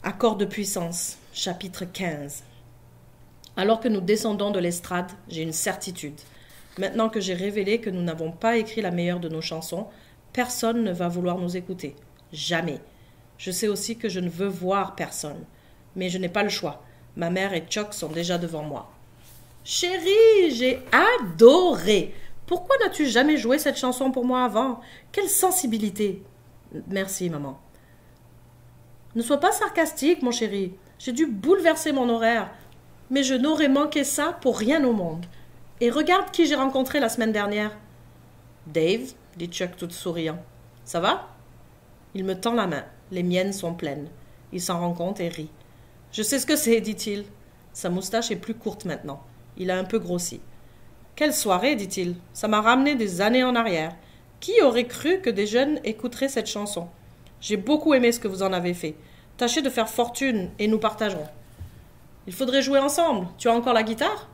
Accord de puissance, chapitre 15. Alors que nous descendons de l'estrade, j'ai une certitude. Maintenant que j'ai révélé que nous n'avons pas écrit la meilleure de nos chansons, personne ne va vouloir nous écouter. Jamais. Je sais aussi que je ne veux voir personne. Mais je n'ai pas le choix. Ma mère et Chuck sont déjà devant moi. Chérie, j'ai adoré. Pourquoi n'as-tu jamais joué cette chanson pour moi avant? Quelle sensibilité. Merci, maman. Ne sois pas sarcastique, mon chéri. J'ai dû bouleverser mon horaire. Mais je n'aurais manqué ça pour rien au monde. Et regarde qui j'ai rencontré la semaine dernière. Dave, dit Chuck tout souriant. Ça va? Il me tend la main. Les miennes sont pleines. Il s'en rend compte et rit. Je sais ce que c'est, dit-il. Sa moustache est plus courte maintenant. Il a un peu grossi. Quelle soirée, dit-il. Ça m'a ramené des années en arrière. Qui aurait cru que des jeunes écouteraient cette chanson? J'ai beaucoup aimé ce que vous en avez fait. Tâchez de faire fortune et nous partagerons. Il faudrait jouer ensemble. Tu as encore la guitare?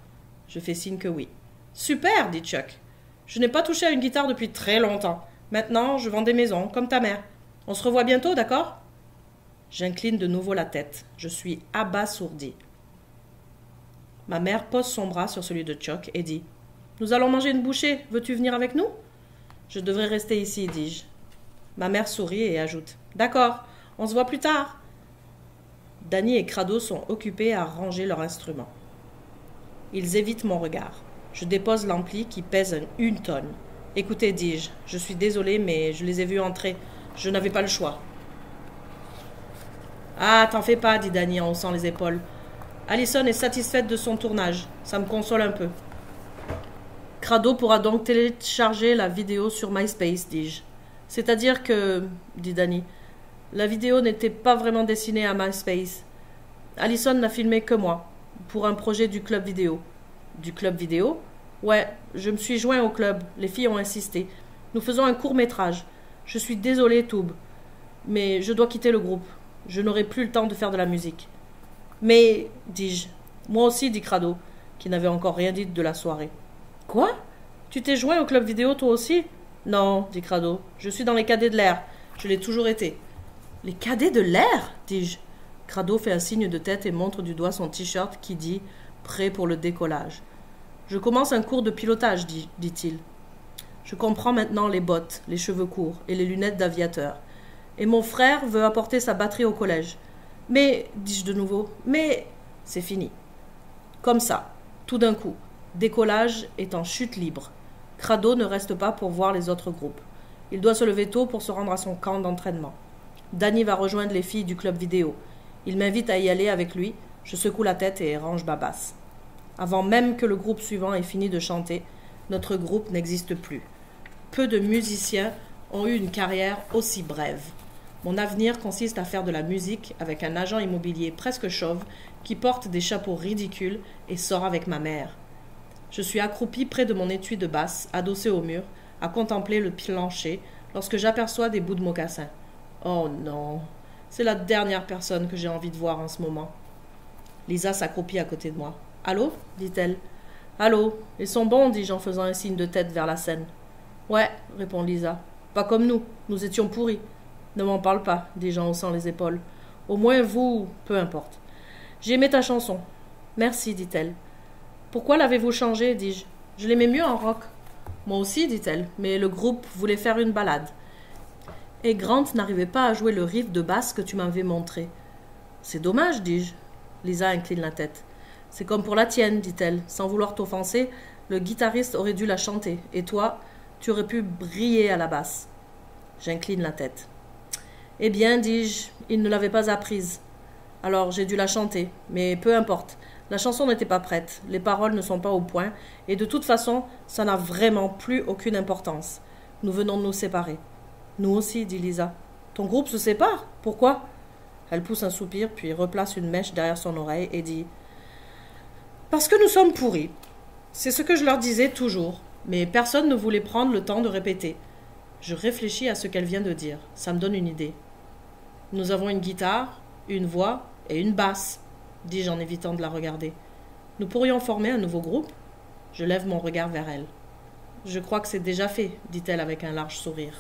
Je fais signe que oui. Super, dit Chuck. Je n'ai pas touché à une guitare depuis très longtemps. Maintenant, je vends des maisons, comme ta mère. On se revoit bientôt, d'accord? J'incline de nouveau la tête. Je suis abasourdi. Ma mère pose son bras sur celui de Chuck et dit « Nous allons manger une bouchée. Veux-tu venir avec nous ?»« Je devrais rester ici, dis-je. » Ma mère sourit et ajoute « D'accord, on se voit plus tard. » Danny et Crado sont occupés à ranger leurs instruments. Ils évitent mon regard. Je dépose l'ampli qui pèse une tonne. « Écoutez, dis-je, je suis désolé, mais je les ai vus entrer. Je n'avais pas le choix. »« Ah, t'en fais pas, dit Danny en haussant les épaules. Allison est satisfaite de son tournage. Ça me console un peu. »« Crado pourra donc télécharger la vidéo sur MySpace, dis-je. »« C'est-à-dire que, dit Danny, la vidéo n'était pas vraiment destinée à MySpace. Allison n'a filmé que moi, pour un projet du club vidéo. »« Du club vidéo ? Ouais, je me suis joint au club. Les filles ont insisté. Nous faisons un court-métrage. Je suis désolée, Toub, mais je dois quitter le groupe. Je n'aurai plus le temps de faire de la musique. »« Mais, dis-je, moi aussi, dit Crado, qui n'avait encore rien dit de la soirée. »« Quoi? Tu t'es joint au club vidéo toi aussi ?»« Non, dit Crado, je suis dans les cadets de l'air. Je l'ai toujours été. »« Les cadets de l'air ?» dis-je. Crado fait un signe de tête et montre du doigt son t-shirt qui dit « Prêt pour le décollage. »« Je commence un cours de pilotage, dit-il. Je comprends maintenant les bottes, les cheveux courts et les lunettes d'aviateur. Et mon frère veut apporter sa batterie au collège. Mais, dis-je de nouveau, mais c'est fini. Comme ça, tout d'un coup, décollage est en chute libre. Crado ne reste pas pour voir les autres groupes. Il doit se lever tôt pour se rendre à son camp d'entraînement. Danny va rejoindre les filles du club vidéo. Il m'invite à y aller avec lui. Je secoue la tête et range ma basse. Avant même que le groupe suivant ait fini de chanter, notre groupe n'existe plus. Peu de musiciens ont eu une carrière aussi brève. Mon avenir consiste à faire de la musique avec un agent immobilier presque chauve qui porte des chapeaux ridicules et sort avec ma mère. Je suis accroupi près de mon étui de basse, adossé au mur, à contempler le plancher, lorsque j'aperçois des bouts de mocassins. Oh non, c'est la dernière personne que j'ai envie de voir en ce moment. Lisa s'accroupit à côté de moi. « Allô ?» dit-elle. « Allô, ils sont bons, dis-je en faisant un signe de tête vers la scène. »« Ouais, répond Lisa. Pas comme nous étions pourris. »« Ne m'en parle pas, dis-je en haussant les épaules. Au moins vous, peu importe. J'ai aimé ta chanson. Merci, dit-elle. Pourquoi l'avez-vous changée, dis-je. Je l'aimais mieux en rock. Moi aussi, dit-elle, mais le groupe voulait faire une ballade. Et Grant n'arrivait pas à jouer le riff de basse que tu m'avais montré. C'est dommage, dis-je. Lisa incline la tête. C'est comme pour la tienne, dit-elle. Sans vouloir t'offenser, le guitariste aurait dû la chanter. Et toi, tu aurais pu briller à la basse. J'incline la tête. Eh bien, dis-je, il ne l'avait pas apprise. Alors j'ai dû la chanter, mais peu importe. La chanson n'était pas prête, les paroles ne sont pas au point, et de toute façon, ça n'a vraiment plus aucune importance. Nous venons de nous séparer. Nous aussi, dit Lisa. Ton groupe se sépare? Pourquoi? Elle pousse un soupir, puis replace une mèche derrière son oreille et dit « Parce que nous sommes pourris. C'est ce que je leur disais toujours, mais personne ne voulait prendre le temps de répéter. Je réfléchis à ce qu'elle vient de dire. Ça me donne une idée. Nous avons une guitare, une voix et une basse, dis-je en évitant de la regarder. Nous pourrions former un nouveau groupe? Je lève mon regard vers elle. Je crois que c'est déjà fait, dit-elle avec un large sourire.